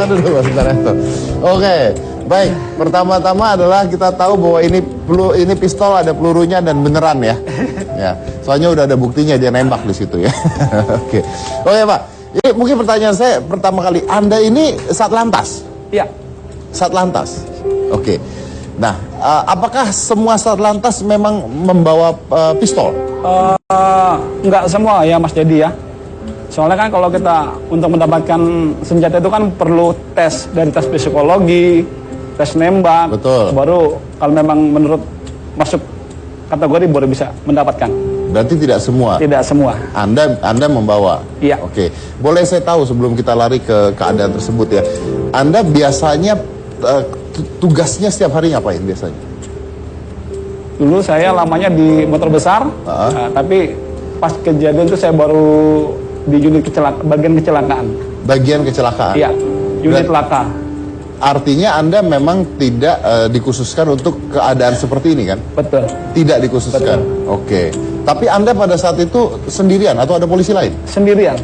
dulu Mas Ernesto. Oke, baik. Pertama-tama adalah kita tahu bahwa ini pistol ada pelurunya dan beneran ya. Ya, soalnya udah ada buktinya dia nembak di situ ya. Oke, Pak. Ini mungkin pertanyaan saya pertama kali. Anda ini Satlantas? Iya. Satlantas. Oke. Nah, apakah semua Satlantas memang membawa pistol? Enggak semua ya Mas Dedi ya. Soalnya kan kalau kita untuk mendapatkan senjata itu kan perlu tes dari tes psikologi, tes nembak. Betul. Baru kalau memang menurut masuk kategori baru bisa mendapatkan. Berarti tidak semua? Tidak semua. Anda membawa? Iya. Oke. Boleh saya tahu sebelum kita lari ke keadaan tersebut ya. Anda biasanya tugasnya setiap hari ngapain biasanya? Dulu saya lamanya di motor besar, tapi pas kejadian itu saya baru di unit bagian kecelakaan. Bagian kecelakaan? Iya, unit laka. Artinya Anda memang tidak dikhususkan untuk keadaan seperti ini kan? Betul. Tidak dikhususkan? Betul. Oke. Tapi Anda pada saat itu sendirian atau ada polisi lain? Sendirian.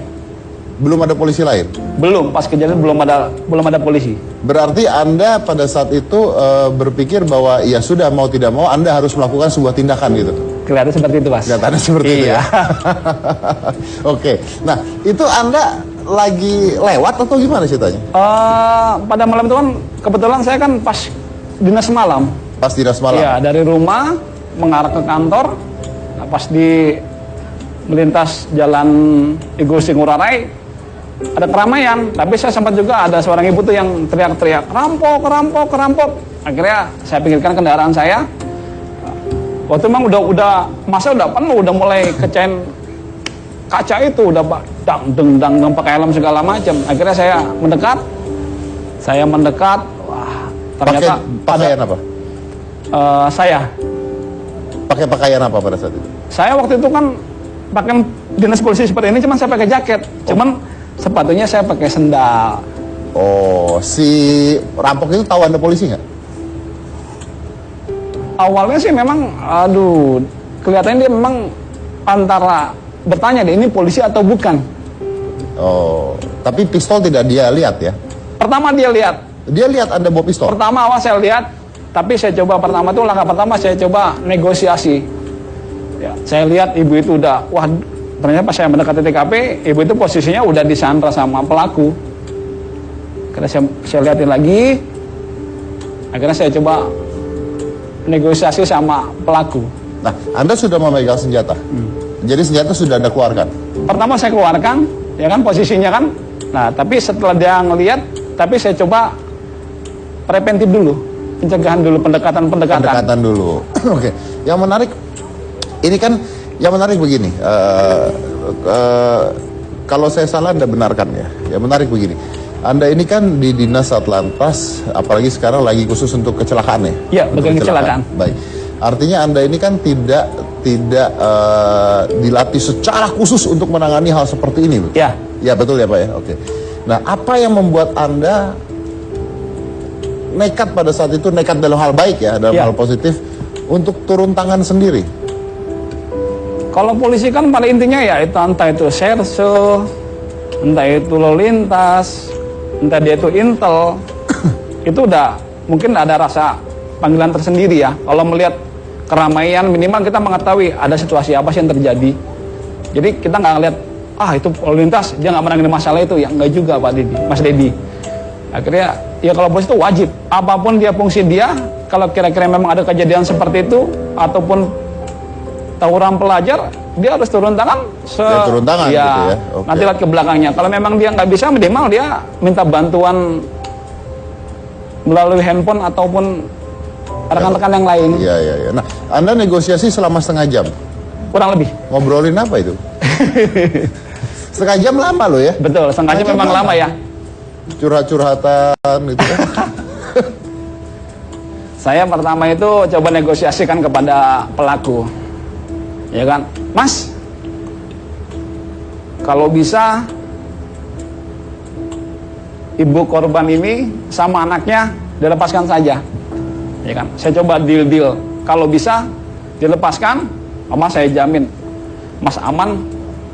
Belum ada polisi lain? Belum, pas kejadian belum ada polisi. Berarti Anda pada saat itu berpikir bahwa ya sudah mau tidak mau Anda harus melakukan sebuah tindakan gitu? Kelihatan seperti itu, Mas. Kelihatannya seperti itu ya? Oke. Nah, itu Anda lagi lewat atau gimana ceritanya? Pada malam itu kan kebetulan saya kan pas dinas malam. Pas dinas malam? Iya, dari rumah mengarah ke kantor. Nah, pas di melintas jalan Igusti Ngurah Rai ada keramaian, tapi saya sempat juga ada seorang ibu tuh yang teriak-teriak rampok, rampok, rampok. Akhirnya saya pinggirkan kendaraan saya. Waktu memang udah masa udah penuh, udah mulai kecain kaca itu, udah dang pakai helm segala macam. Akhirnya saya mendekat, wah ternyata pakaian apa? Saya pakai pakaian apa pada saat itu? Saya waktu itu kan pakai dinas polisi seperti ini, cuman saya pakai jaket, cuman sepatunya saya pakai sendal. Oh, si rampok itu tahu Anda polisi nggak? Awalnya sih memang, kelihatannya dia memang antara bertanya deh, ini polisi atau bukan. Oh, tapi pistol tidak dia lihat ya? Pertama dia lihat. Dia lihat Anda bawa pistol? Pertama awal saya lihat, tapi saya coba langkah pertama saya coba negosiasi. Ya, saya lihat ibu itu udah, wah ternyata pas saya mendekati TKP, ibu itu posisinya udah disandra sama pelaku. Karena saya lihatin lagi, akhirnya saya coba negosiasi sama pelaku. Nah, Anda sudah memegang senjata? Jadi senjata sudah Anda keluarkan? Pertama saya keluarkan, ya kan posisinya kan. Nah, tapi setelah dia ngelihat, tapi saya coba preventif dulu, pencegahan dulu, pendekatan dulu. Oke. Yang menarik, ini kan yang menarik begini. Kalau saya salah Anda benarkan ya. Yang menarik begini. Anda ini kan di Dinas Satlantas, apalagi sekarang lagi khusus untuk kecelakaan ya? Iya, bagian kecelakaan. Baik. Artinya Anda ini kan tidak dilatih secara khusus untuk menangani hal seperti ini. Iya. Ya betul ya Pak ya. Oke. Nah, apa yang membuat Anda nekat pada saat itu, nekat dalam hal baik ya, dalam hal positif, untuk turun tangan sendiri? Kalau polisi kan pada intinya ya itu entah itu serse, entah itu lalu lintas, entah dia itu intel, itu udah mungkin ada rasa panggilan tersendiri ya. Kalau melihat keramaian minimal kita mengetahui ada situasi apa sih yang terjadi. Jadi kita nggak ngeliat itu lalu lintas dia nggak menangani masalah itu, ya nggak juga Pak Dedi, Mas Dedi. Akhirnya ya kalau polisi itu wajib apapun dia fungsi dia, kalau kira-kira memang ada kejadian seperti itu ataupun tawuran pelajar, dia harus turun tangan. Turun tangan ya, gitu ya. Okay. Nanti lihat ke belakangnya. Kalau memang dia nggak bisa, minimal dia minta bantuan melalui handphone ataupun rekan-rekan yang lain. Iya, iya, iya. Nah, Anda negosiasi selama setengah jam? Kurang lebih. Ngobrolin apa itu? Setengah jam lama loh ya? Betul, setengah jam memang lama ya. Curhat-curhatan gitu kan? Saya pertama itu coba negosiasikan kepada pelaku. Ya kan, Mas, kalau bisa ibu korban ini sama anaknya dilepaskan saja. Ya kan, saya coba deal. Kalau bisa dilepaskan, Mas saya jamin, Mas aman,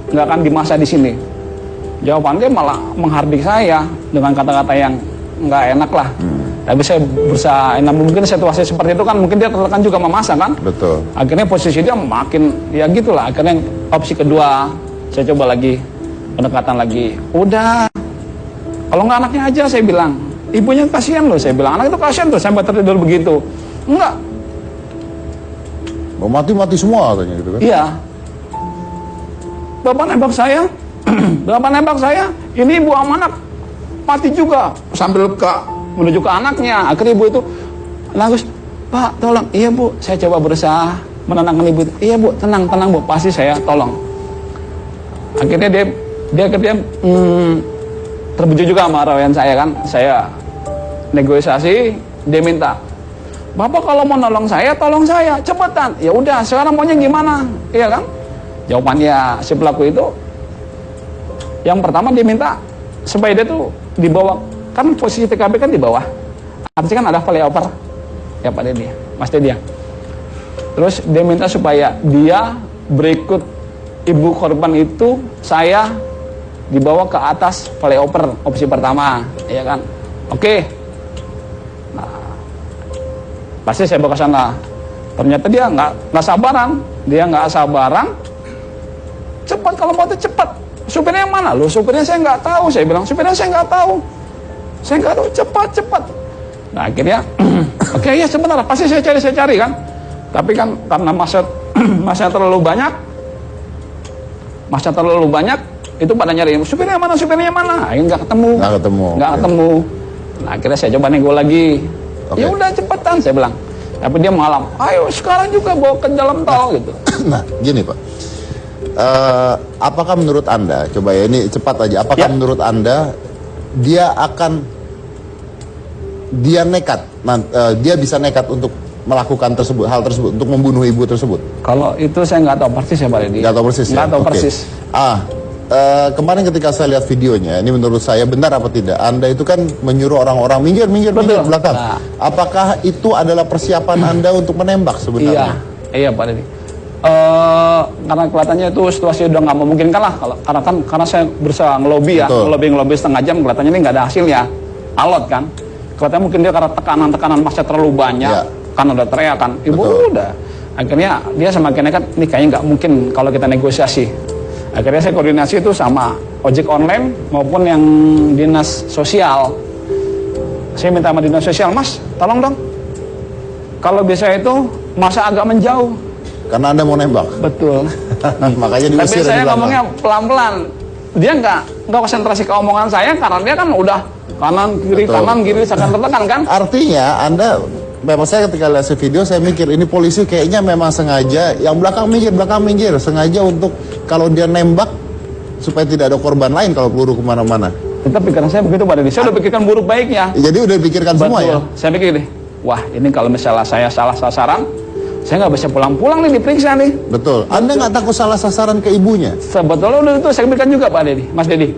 nggak akan dimasa di sini. Jawaban dia malah menghardik saya dengan kata-kata yang nggak enak lah. Tapi saya berusaha, nah mungkin situasi seperti itu kan mungkin dia tertekan juga sama masa kan. Betul. Akhirnya posisi dia makin ya gitulah. Akhirnya opsi kedua saya coba lagi pendekatan lagi. Udah, kalau nggak anaknya aja saya bilang. Ibunya kasihan loh, saya bilang. Anak itu kasihan tuh sampai tertidur begitu. Enggak. Mau mati-mati semua katanya gitu kan. Iya. Bapak nembak saya. Bapak nembak saya. Ini ibu anak mati juga. Sambil menuju ke anaknya. Akhirnya ibu itu nangis. Pak, tolong. Iya bu, saya coba berusaha menenangkan ibu itu. Iya bu, tenang bu. Pasti saya tolong. Akhirnya dia terbujuk juga sama rawayan saya kan. Saya negosiasi, dia minta, Bapak kalau mau nolong saya, tolong saya, cepetan. Ya udah, sekarang maunya gimana? Iya kan? Jawabannya si pelaku itu, yang pertama dia minta supaya dia tuh dibawa, kan posisi TKP kan di bawah. Artinya kan ada flyover, ya Pak Deddy, Mas Deddy. Terus dia minta supaya dia berikut ibu korban itu, saya dibawa ke atas flyover, opsi pertama, ya kan? Oke. Nah, pasti saya bawa ke sana. Ternyata dia nggak sabaran, cepat kalau mau tuh cepat. Supirnya yang mana? Loh, supirnya saya nggak tahu. Saya bilang supirnya saya nggak tahu, cepat. Nah akhirnya, oke ya sebentar, pasti saya cari kan. Tapi kan karena masa terlalu banyak, itu pada nyari supirnya mana. Akhirnya nggak ketemu. Nah akhirnya saya coba nego lagi. Ya udah cepetan saya bilang. Tapi dia malam, ayo sekarang juga bawa ke dalam tol gitu. Nah gini Pak, apakah menurut Anda, coba ya ini cepat aja, apakah menurut Anda dia bisa nekat untuk melakukan hal tersebut, untuk membunuh ibu tersebut? Kalau itu saya nggak tahu persis ya Pak Deddy. Nggak tahu persis ya? Nggak tahu persis. Kemarin ketika saya lihat videonya, ini menurut saya benar apa tidak? Anda itu kan menyuruh orang-orang minggir belakang. Nah. Apakah itu adalah persiapan Anda untuk menembak sebenarnya? Iya Pak Deddy. Karena kelihatannya itu situasi udah nggak memungkinkan lah. Karena saya berusaha ngelobi ya, ngelobi setengah jam, kelihatannya ini nggak ada hasilnya, alot kan. Kelihatannya mungkin dia karena tekanan massa terlalu banyak, kan udah teriakan, ibu udah. Akhirnya dia semakin nekat, ini kayaknya nggak mungkin kalau kita negosiasi. Akhirnya saya koordinasi itu sama ojek online maupun yang dinas sosial. Saya minta sama dinas sosial, Mas, tolong dong. Kalau bisa itu masa agak menjauh. Karena Anda mau nembak. Betul. Makanya diusir. Tapi saya ngomongnya pelan-pelan. Dia nggak konsentrasi ke omongan saya karena dia kan udah kanan kiri seakan tertekan kan. Artinya Anda, memang saya ketika lihat video saya mikir ini polisi kayaknya memang sengaja yang belakang minggir, sengaja untuk kalau dia nembak supaya tidak ada korban lain kalau peluru kemana-mana. Tetap pikiran saya begitu Pak Deddy. Saya udah pikirkan buruk baiknya. Jadi udah pikirkan semua ya. Saya pikir nih, wah ini kalau misalnya saya salah sasaran, saya nggak bisa pulang-pulang nih diperiksa nih. Betul. Anda nggak takut salah sasaran ke ibunya? Sebetulnya udah itu saya pikirkan juga Pak Deddy, Mas Deddy.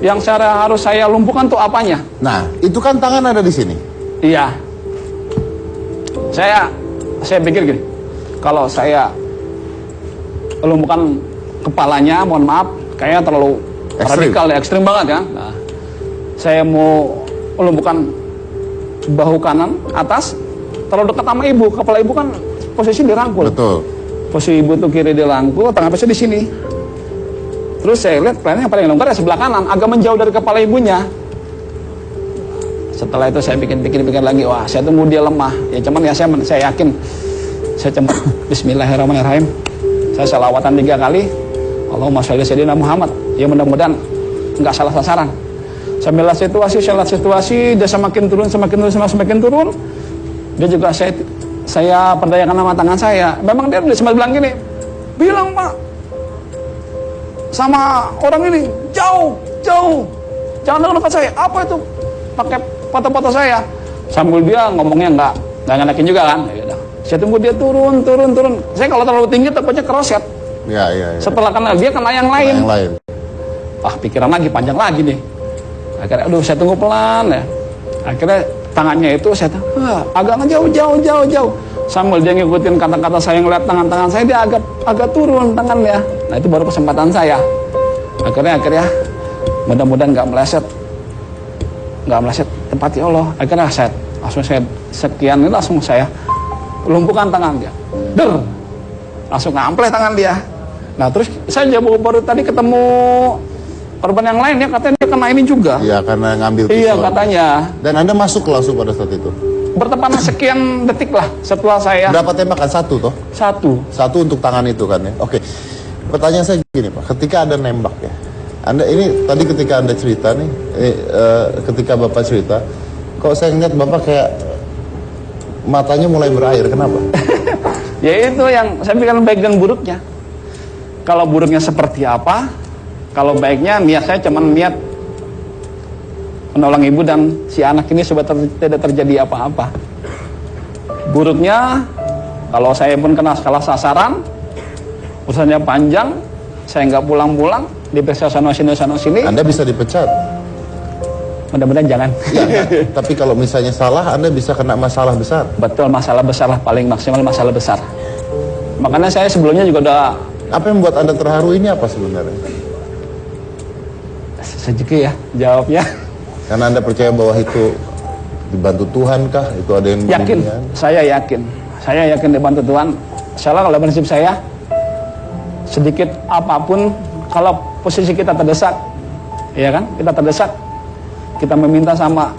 Yang harus saya lumpuhkan tuh apanya? Nah, itu kan tangan ada di sini. Iya. Saya pikir gini, kalau saya lumpuhkan kepalanya, mohon maaf, kayaknya terlalu radikal ya, ekstrim banget ya. Nah, saya mau lumpuhkan bahu kanan atas, terlalu dekat sama ibu, kepala ibu kan posisi dirangkul. Betul. Posisi ibu tuh kiri dirangkul, tangan posisi di sini. Terus saya lihat plannya yang paling longgar ya sebelah kanan, agak menjauh dari kepala ibunya. Setelah itu saya pikir lagi, wah saya tunggu dia lemah. Ya cuman ya saya yakin, saya cepat Bismillahirrahmanirrahim. Saya salawatan 3 kali. Allahumma sholli sayyidina Muhammad. Ya mudah-mudahan nggak salah sasaran. Sambil lihat situasi, dia semakin turun. Dia juga saya perdayakan sama tangan saya. Memang dia sempat bilang gini, bilang Pak sama orang ini jauh, jangan dekat saya. Apa itu? Pakai foto-foto saya. Sambil dia ngomongnya nggak nganakin juga kan. Saya tunggu dia turun. Saya kalau terlalu tinggi takutnya keroset. Iya. Setelah kenal dia kena yang lain. Wah pikiran lagi panjang lagi nih. Akhirnya aduh saya tunggu pelan ya. Akhirnya tangannya itu saya agak jauh. Sambil dia ngikutin kata-kata saya, ngeliat tangan-tangan saya, dia agak turun tangannya. Nah itu baru kesempatan saya. Akhirnya mudah-mudahan nggak meleset. nggak meleset, tepati Allah. Akhirnya langsung saya sekian ini langsung saya lumpuhkan tangan dia. Langsung ngampleh tangan dia. Nah terus saya baru tadi ketemu korban yang lain ya, katanya dia kena ini juga. Iya, karena ngambil pistol. Iya katanya. Dan Anda masuk langsung pada saat itu? Bertepatan sekian detik lah setelah saya. Berapa tembakan? Satu toh? Satu untuk tangan itu kan ya. Oke. Pertanyaan saya gini Pak, ketika Anda nembak ya, Anda ini tadi ketika Anda cerita nih, ketika Bapak cerita, kok saya ngeliat Bapak kayak matanya mulai berair, kenapa? Ya itu yang saya pikirkan baik dan buruknya. Kalau buruknya seperti apa, kalau baiknya niat saya cuma niat menolong ibu dan si anak ini supaya tidak terjadi apa-apa. Buruknya, kalau saya pun kena skala sasaran, urusannya panjang, saya nggak pulang-pulang, diperiksa sana-sini. Anda bisa dipecat. Mudah-mudahan jangan. Ya, tapi kalau misalnya salah, Anda bisa kena masalah besar. Betul, masalah besar lah, paling maksimal masalah besar. Makanya saya sebelumnya juga udah... Apa yang membuat Anda terharu ini apa sebenarnya? Rezeki ya, jawabnya. Karena Anda percaya bahwa itu dibantu Tuhan kah? Itu ada yang yakin, saya yakin dibantu Tuhan. Salah kalau prinsip saya, sedikit apapun, kalau posisi kita terdesak, ya kan, kita terdesak, kita meminta sama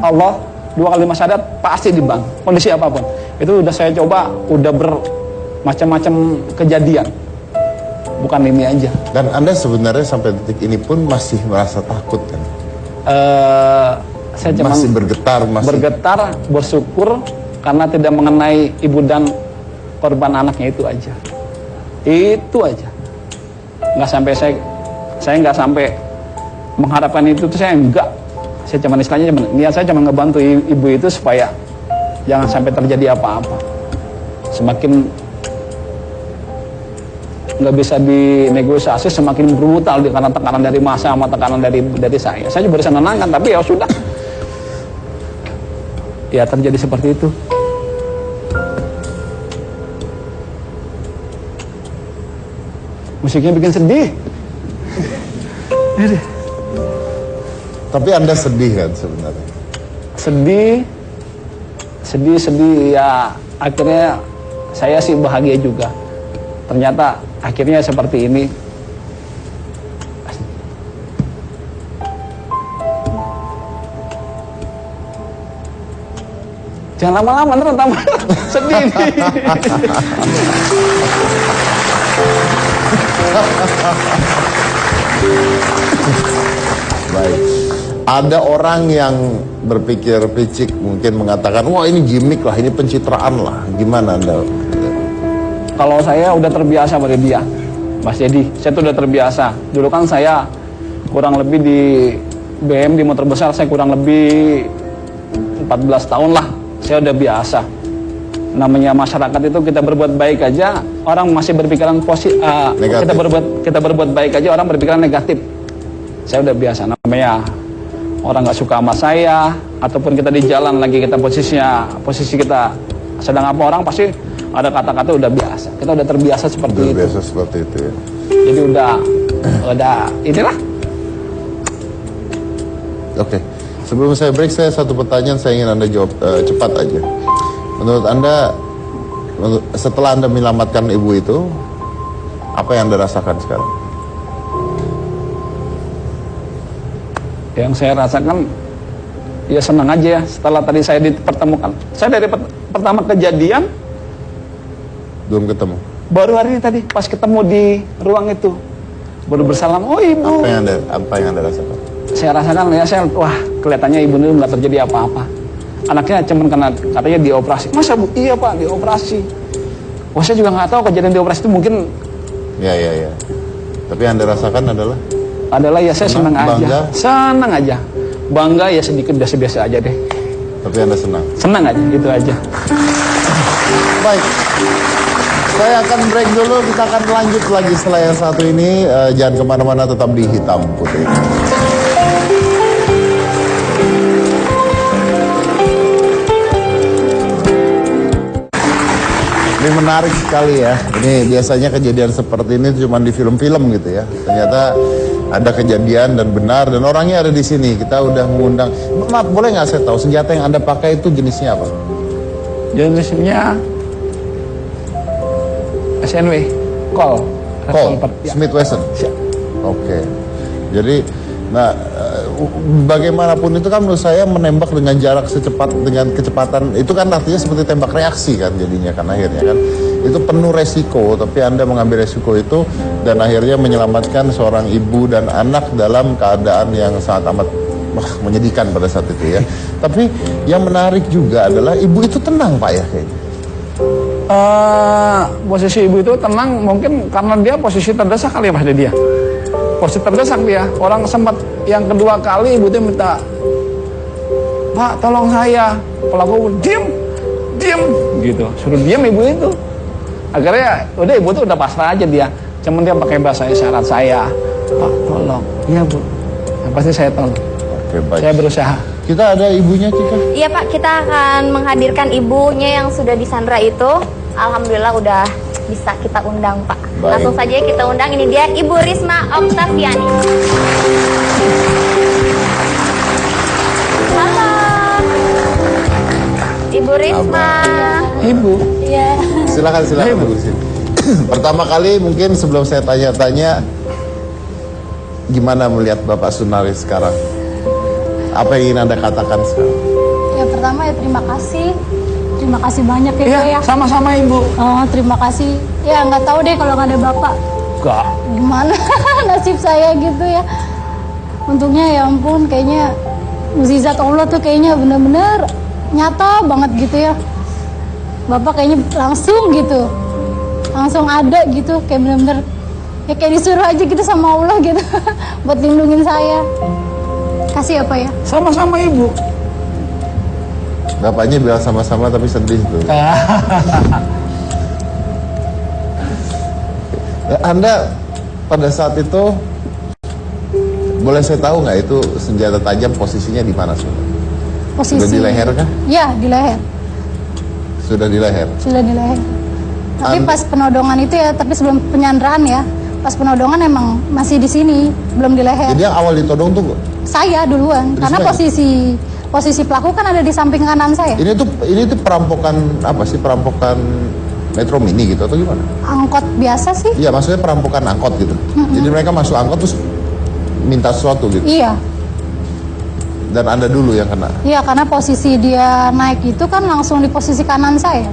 Allah 2 kalimat syahadat pasti dibantu, kondisi apapun. Itu udah saya coba, udah bermacam-macam kejadian, bukan ini aja. Dan Anda sebenarnya sampai detik ini pun masih merasa takut kan? Saya cuma masih bergetar, bersyukur karena tidak mengenai ibu dan korban anaknya itu aja. Nggak sampai saya nggak sampai mengharapkan itu, saya enggak. Saya cuma istilahnya niat saya cuma ngebantu ibu itu supaya jangan sampai terjadi apa-apa. Semakin nggak bisa dinegosiasi, semakin brutal karena tekanan dari massa sama tekanan dari saya. Saya juga bisa menenangkan, tapi ya sudah. Ya terjadi seperti itu. Musiknya bikin sedih. Tapi Anda sedih kan sebenarnya? Sedih ya, akhirnya saya sih bahagia juga. Ternyata akhirnya seperti ini. Jangan lama-lama, ntar tambah sedih nih. Baik. Ada orang yang berpikir picik, mungkin mengatakan, wah ini gimmick lah, ini pencitraan lah. Gimana Anda? Kalau saya udah terbiasa pada dia, Mas Dedi, saya tuh udah terbiasa. Dulu kan saya kurang lebih di BM, di motor besar, saya kurang lebih 14 tahun lah. Saya udah biasa. Namanya masyarakat itu kita berbuat baik aja, orang masih berpikiran positif. Kita berbuat baik aja, orang berpikiran negatif. Saya udah biasa. Namanya orang nggak suka sama saya, ataupun kita di jalan lagi kita posisi kita sedang apa, orang pasti ada kata-kata udah biasa. Kita udah terbiasa seperti itu. Biasa seperti itu ya. Jadi udah inilah. Oke. Sebelum saya break, saya satu pertanyaan saya ingin Anda jawab cepat aja. Menurut Anda, setelah Anda menyelamatkan ibu itu, apa yang Anda rasakan sekarang? Yang saya rasakan, ya senang aja ya. Setelah tadi saya dipertemukan, saya dari pertama kejadian belum ketemu. Baru hari ini tadi pas ketemu di ruang itu, baru bersalam. Oh ibu. Apa yang anda rasakan? Saya rasakan ya, wah kelihatannya ibu ini nggak terjadi apa-apa. Anaknya cuman katanya dioperasi. Masa bu? Iya pak, dioperasi. Wah saya juga nggak tahu kejadian dioperasi itu mungkin. Ya. Tapi yang anda rasakan adalah ya saya senang aja. Senang aja. Bangga ya sedikit, biasa-biasa aja deh. Tapi anda senang? Senang aja, gitu aja. Baik. Saya akan break dulu, kita akan lanjut lagi setelah yang satu ini. Jangan kemana-mana, tetap di Hitam Putih. Ini menarik sekali ya. Ini biasanya kejadian seperti ini cuma di film-film gitu ya. Ternyata ada kejadian dan benar dan orangnya ada di sini. Kita udah mengundang. Maaf, boleh nggak saya tahu senjata yang Anda pakai itu jenisnya apa? Jenisnya SNW, Colt. Colt, Ya. Smith Wesson. Oke. Jadi, nah bagaimanapun itu kan menurut saya menembak dengan jarak dengan kecepatan itu kan artinya seperti tembak reaksi kan jadinya kan akhirnya kan. Itu penuh resiko, tapi Anda mengambil resiko itu dan akhirnya menyelamatkan seorang ibu dan anak dalam keadaan yang sangat amat menyedihkan pada saat itu ya. Tapi yang menarik juga adalah ibu itu tenang Pak ya kayaknya. Posisi ibu itu tenang mungkin karena dia posisi terdesak kali ya Mas dia. Posisi terdesak dia. Orang sempat yang kedua kali ibu itu minta, Pak tolong saya. Pelaku diem gitu. Suruh diem ibu itu. Akhirnya udah ibu tuh udah pasrah aja dia. Cuman dia pakai bahasa isyarat saya. Pak tolong. Iya Bu. Yang pasti saya tolong. Oke, baik. Saya berusaha. Kita ada ibunya Cika? Iya Pak, kita akan menghadirkan ibunya yang sudah disandra itu. Alhamdulillah udah bisa kita undang Pak. Baik. Langsung saja kita undang, ini dia Ibu Risma Oktaviani. Halo Ibu Risma. Ibu. Iya. Silakan Ibu. duduk di sini. Pertama kali mungkin sebelum saya tanya-tanya, gimana melihat Bapak Sunardi sekarang? Apa yang ingin Anda katakan sekarang? Ya pertama ya terima kasih banyak ya, Iya, ya. sama-sama Ibu. Oh, terima kasih. Ya nggak tahu deh kalau nggak ada bapak Enggak. gimana nasib saya gitu ya. Untungnya ya ampun, kayaknya mukjizat Allah tuh kayaknya bener-bener nyata banget gitu ya. Bapak kayaknya langsung gitu, langsung ada gitu, kayak bener-bener ya kayak disuruh aja gitu sama Allah gitu buat lindungin saya. Kasih apa ya? Sama-sama Ibu. Bapaknya bilang sama-sama tapi sedih tuh. Anda pada saat itu boleh saya tahu nggak itu senjata tajam posisinya di mana sudah? Posisi. Sudah di leher kah? Ya di leher. Sudah di leher. Sudah di leher. Tapi pas penodongan itu ya, tapi sebelum penyanderaan ya, pas penodongan emang masih di sini, belum di leher. Jadi yang awal ditodong tuh Saya duluan, Terus karena saya? posisi pelaku kan ada di samping kanan saya. ini tuh perampokan apa sih? Perampokan Metro Mini gitu atau gimana? Angkot biasa sih. Iya, maksudnya perampokan angkot gitu. Jadi mereka masuk angkot terus minta sesuatu gitu. Iya, Dan Anda dulu yang kena. iya karena posisi dia naik itu kan langsung di posisi kanan saya,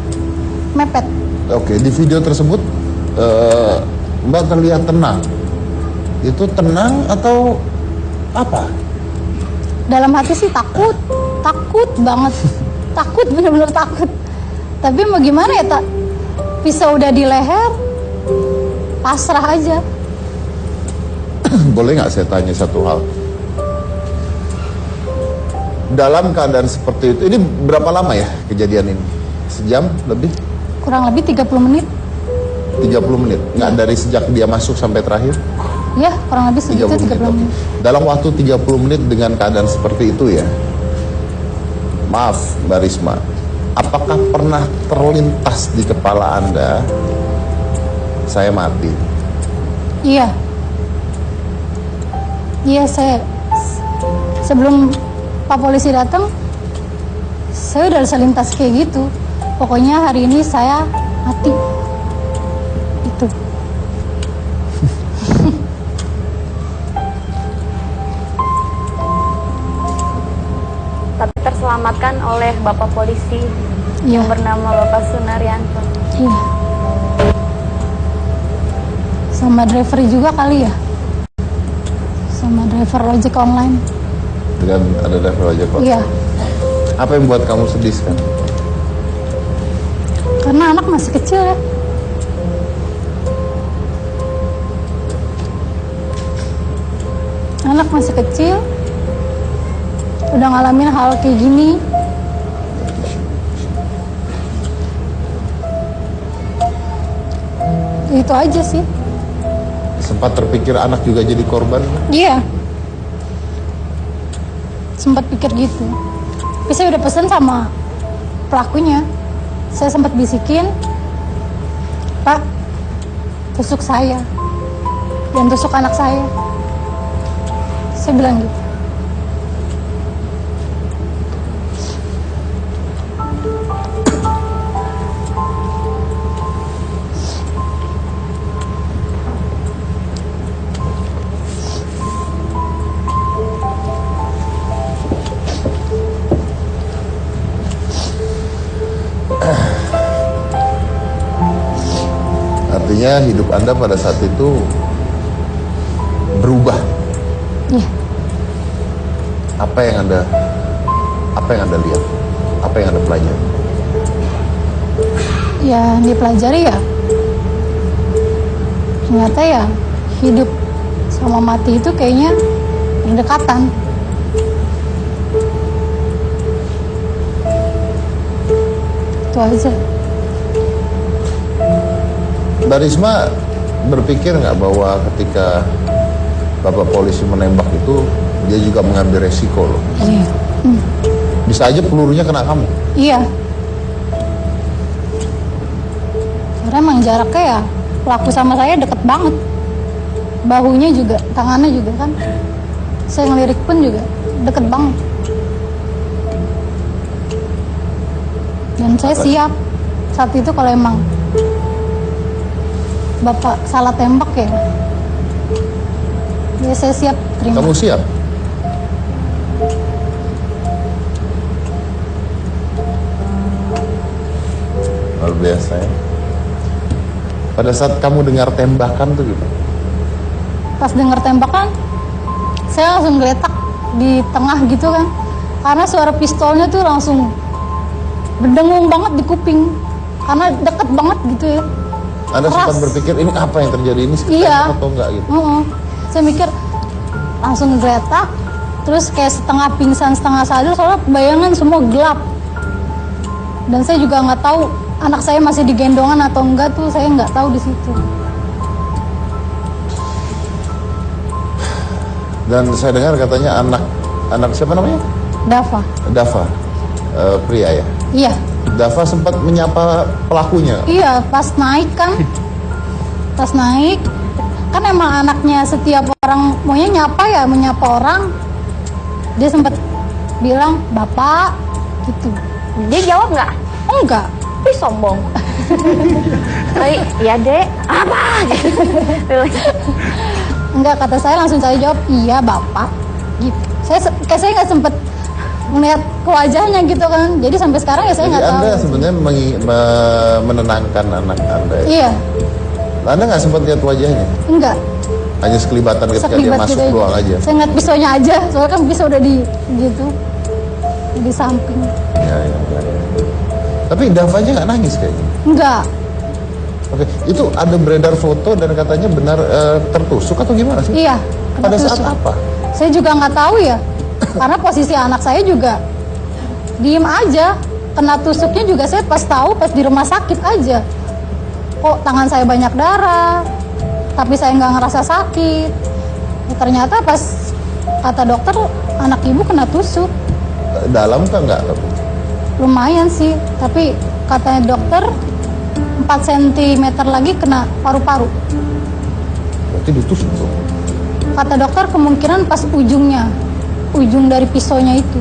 mepet. Oke, di video tersebut Mbak terlihat tenang. Itu tenang atau apa? Dalam hati sih takut banget, takut bener-bener takut. Tapi mau gimana ya tak? Pisau udah di leher, pasrah aja. Boleh nggak saya tanya satu hal? Dalam keadaan seperti itu, ini berapa lama ya kejadian ini? Sejam lebih? Kurang lebih 30 menit. 30 menit? Nggak dari sejak dia masuk sampai terakhir? Ya, kurang lebih segitu 30 oke. menit. Dalam waktu 30 menit dengan keadaan seperti itu ya, maaf Mbak Risma, apakah pernah terlintas di kepala Anda, saya mati? Iya. Iya, saya sebelum Pak Polisi datang, saya udah selintas kayak gitu. Pokoknya hari ini saya mati. Itu. Tapi terselamatkan oleh Bapak Polisi Iya. yang bernama Bapak Sunaryanto. Iya. Sama driver juga kali ya. Sama driver ojek online. Dengan ada driver ojek online? Iya. Apa yang buat kamu sedih sekarang? Karena anak masih kecil ya. Anak masih kecil, udah ngalamin hal kayak gini. Itu aja sih. Sempat terpikir anak juga jadi korban? Iya. Sempat pikir gitu. Tapi saya udah pesan sama pelakunya. Saya sempat bisikin, Pak, tusuk saya. Dan tusuk anak saya. Saya bilang gitu. Artinya hidup Anda pada saat itu berubah. Iya. Apa yang Anda lihat? Apa yang Anda pelajari? Ya dipelajari ya. Ternyata ya hidup sama mati itu kayaknya berdekatan. Itu aja. Mbak Risma berpikir nggak bahwa ketika Bapak polisi menembak itu dia juga mengambil resiko loh. Iya. Bisa aja pelurunya kena kamu. Iya. Karena emang jaraknya ya pelaku sama saya deket banget. Bahunya juga, tangannya juga kan. Saya ngelirik pun juga deket banget. Dan saya siap saat itu kalau emang Bapak salah tembak ya. Ya saya siap terima. Kamu siap? Luar biasa ya. Pada saat kamu dengar tembakan tuh gitu. Pas denger tembakan, saya langsung geletak di tengah gitu kan. Karena suara pistolnya tuh langsung berdengung banget di kuping. Karena deket banget gitu ya. Anda Keras. sempat berpikir ini apa yang terjadi, ini Iya. atau enggak gitu. Saya mikir langsung geletak, terus kayak setengah pingsan setengah sadar soalnya bayangan semua gelap. Dan saya juga nggak tahu anak saya masih digendongan atau enggak tuh, saya nggak tahu di situ. Dan saya dengar katanya anak siapa namanya? Dava. Dava, pria ya. Iya. Dava sempat menyapa pelakunya. Iya, pas naik kan. Pas naik kan emang anaknya setiap orang maunya nyapa ya, menyapa orang. Dia sempat bilang, "Bapak," gitu. Dia jawab nggak? Enggak. Tapi sombong. Ya dek, apa? Enggak, kata saya langsung saya jawab, "Iya, Bapak." Gitu. Saya nggak sempet melihat ke wajahnya gitu kan. Jadi sampai sekarang ya saya Jadi nggak tahu. Anda sebenarnya menenangkan anak Anda ya? Iya, Anda nggak sempat lihat wajahnya? enggak. Hanya sekelibatan ketika dia Sekelibat masuk gitu doang aja? Saya ngeliat pisaunya aja, soalnya kan pisau udah di gitu, di samping. Ya. Tapi Davanya nggak nangis kayaknya. Enggak, Oke, itu ada beredar foto dan katanya benar tertusuk atau gimana sih? iya. kena Pada saat tusuk. apa? Saya juga nggak tahu ya, karena posisi anak saya juga diem aja. Kena tusuknya juga saya pas tahu pas di rumah sakit aja. Kok tangan saya banyak darah, tapi saya nggak ngerasa sakit. Ya, ternyata pas kata dokter anak ibu kena tusuk. Dalam kan nggak? Tapi Lumayan sih, tapi katanya dokter 4 cm lagi kena paru-paru. berarti ditusuk tuh. Kata dokter kemungkinan pas ujung dari pisaunya itu.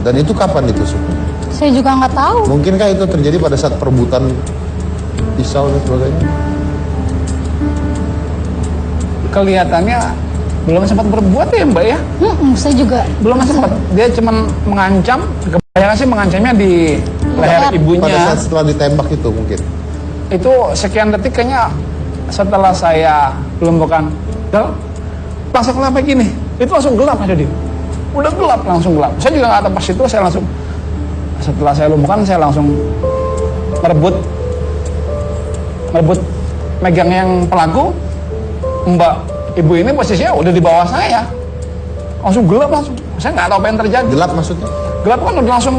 Dan itu kapan ditusuknya? Saya juga nggak tahu. Mungkinkah itu terjadi pada saat perebutan pisau dan sebagainya? Kelihatannya belum sempat berbuat ya Mbak ya. Saya juga Belum sempat. Dia cuma mengancam. Kebanyakan sih mengancamnya di leher Leher. ibunya. Pada saat setelah ditembak itu mungkin. Itu sekian detik kayaknya setelah saya lumpuhkan, langsung gelap kayak gini. Itu langsung gelap aja dia. Udah gelap, langsung gelap. Saya juga nggak tahu pas itu, saya langsung setelah saya lumpuhkan saya langsung merebut megang yang pelaku. Mbak ibu ini posisinya udah di bawah saya. Langsung gelap langsung. Saya nggak tahu apa yang terjadi. Gelap maksudnya? Gelap kan udah langsung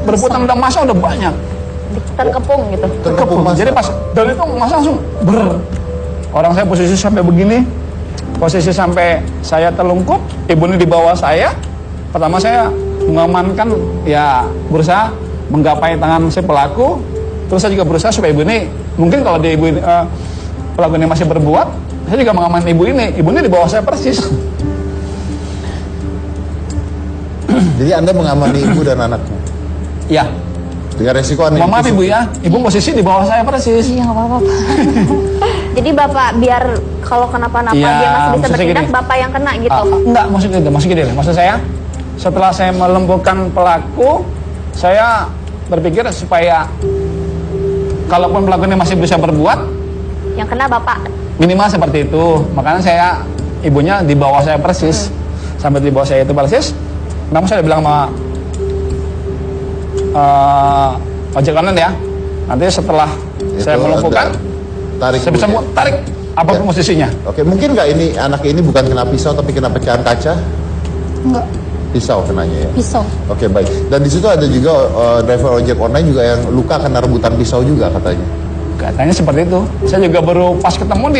berebutan, udah masa udah banyak. Terkepung gitu. Terkepung massa. Jadi pas dari itu masa langsung orang saya posisi sampai begini, posisi sampai saya terlungkup, ibu ini di bawah saya. Pertama saya mengamankan, ya berusaha menggapai tangan si pelaku. Terus saya juga berusaha supaya ibu ini, mungkin kalau dia ibu ini, pelaku ini masih berbuat, saya juga mengamankan ibu ini. Ibu ini di bawah saya persis. Jadi Anda mengamani ibu dan anakmu. Ya. Dengan resiko Anda Mohon maaf Ibu ya, Ibu posisi di bawah saya persis. Iya nggak apa-apa. Jadi Bapak biar kalau kenapa-napa Iya, dia masih bisa maksudnya bertindak, gini. Bapak yang kena gitu. Enggak, maksud gini. Maksud saya, setelah saya melumpuhkan pelaku, saya berpikir supaya kalaupun pelaku ini masih bisa berbuat, Yang kena Bapak. minimal seperti itu. Makanya saya, ibunya di bawah saya persis. Sampai di bawah saya itu persis. Namun saya bilang sama ojek online ya, nanti setelah saya Itu melumpuhkan, tarik saya bisa ibunya. tarik apapun posisinya. Oke, mungkin nggak ini anak ini bukan kena pisau tapi kena pecahan kaca? Enggak, Pisau kenanya ya. pisau. Oke, baik. Dan di situ ada juga driver ojek online juga yang luka karena rebutan pisau juga katanya. Katanya seperti itu. Saya juga baru pas ketemu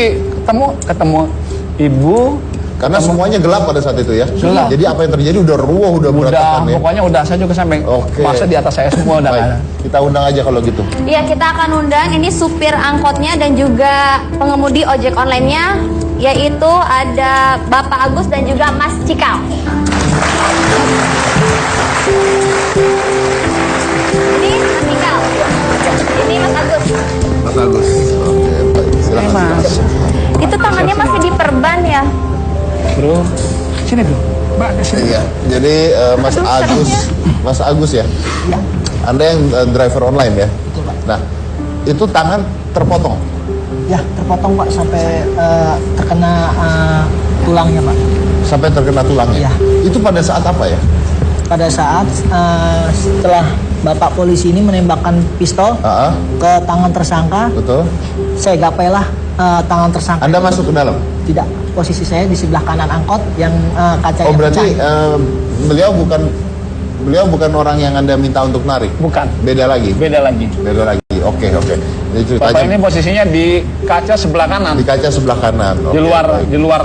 ibu. Karena semuanya gelap pada saat itu ya. Gelap. Jadi apa yang terjadi udah ruwah, udah berantakan ya. Pokoknya udah, saya juga sampai Oke. masa di atas saya semua udah Baik, ada. kita undang aja kalau gitu. Iya, kita akan undang ini supir angkotnya dan juga pengemudi ojek online-nya, yaitu ada Bapak Agus dan juga Mas Cikal. Ini Mas Cikal. Ini Mas Agus. Mas Agus. Oke, baik. Silakan. Mas. Itu tangannya masih diperban ya? Bro, sini bro. Mbak, sini. Iya, jadi Mas Agus ya. Anda yang driver online ya. Nah, itu tangan terpotong. Ya, terpotong Pak sampai terkena tulangnya Pak. Sampai terkena tulangnya. Iya. Itu pada saat apa ya? Pada saat setelah Bapak polisi ini menembakkan pistol Ah, ke tangan tersangka, betul. saya gapailah tangan tersangka. Anda masuk ke dalam. Tidak, posisi saya di sebelah kanan angkot yang kacanya Oh, berarti pecah. beliau bukan orang yang Anda minta untuk narik. Bukan, Beda lagi. beda lagi. Beda lagi. Oke. Jadi Bapak ceritanya ini posisinya di kaca sebelah kanan, di kaca sebelah kanan. di Oke, baik. luar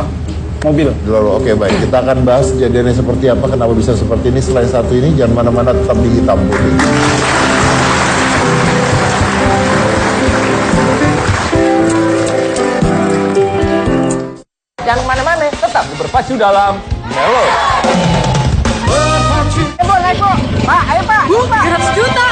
mobil. Di luar. Oke, baik. Kita akan bahas kejadiannya seperti apa, kenapa bisa seperti ini. Selain satu ini, jangan mana-mana, tetap di Hitam Putih. Jangan kemana-mana, tetap berpacu dalam Melo. Pak, ayo Pak. 100 juta.